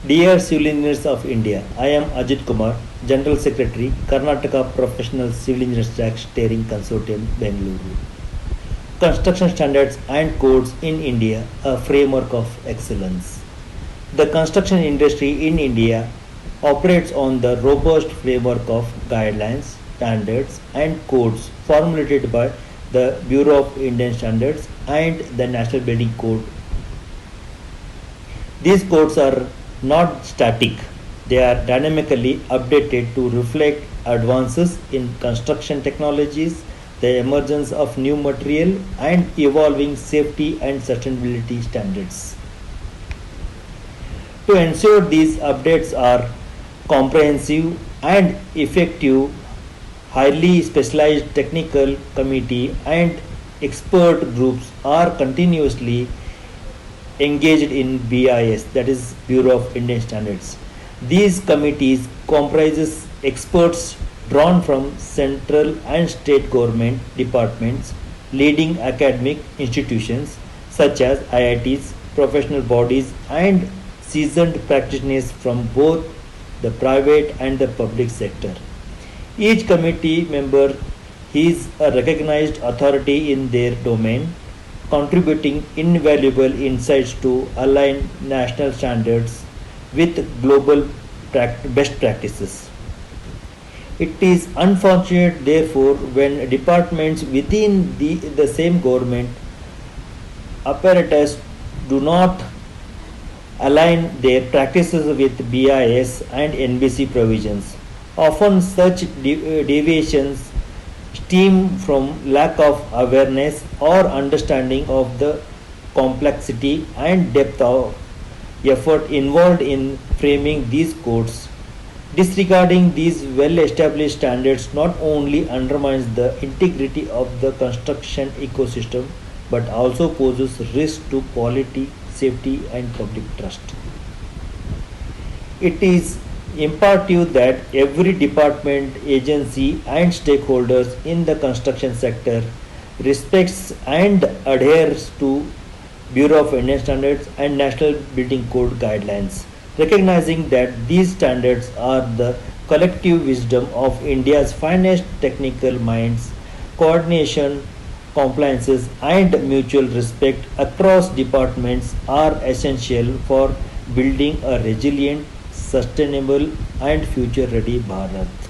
Dear Civil Engineers of India, I am Ajit Kumar, General Secretary, Karnataka Professional Civil Engineers Track Steering Consortium, Bengaluru. Construction Standards and Codes in India, a framework of excellence. The construction industry in India operates on the robust framework of guidelines, standards, and codes formulated by the Bureau of Indian Standards and the National Building Code. These codes are not static, they are dynamically updated to reflect advances in construction technologies, the emergence of new material, and evolving safety and sustainability standards. To ensure these updates are comprehensive and effective, highly specialized technical committee and expert groups are continuously engaged in BIS, that is Bureau of Indian Standards. These committees comprises experts drawn from central and state government departments, leading academic institutions such as IITs, professional bodies, and seasoned practitioners from both the private and the public sector. Each committee member is a recognized authority in their domain, contributing invaluable insights to align national standards with global best practices. It is unfortunate, therefore, when departments within the same government apparatus do not align their practices with BIS and NBC provisions. Often, such deviations stem from lack of awareness or understanding of the complexity and depth of effort involved in framing these codes. Disregarding these well established standards not only undermines the integrity of the construction ecosystem but also poses risk to quality, safety, and public trust. It is imperative that every department, agency, and stakeholders in the construction sector respects and adheres to Bureau of Indian Standards and National Building Code guidelines, recognizing that these standards are the collective wisdom of India's finest technical minds. Coordination, compliances, and mutual respect across departments are essential for building a resilient, sustainable, and future ready Bharat.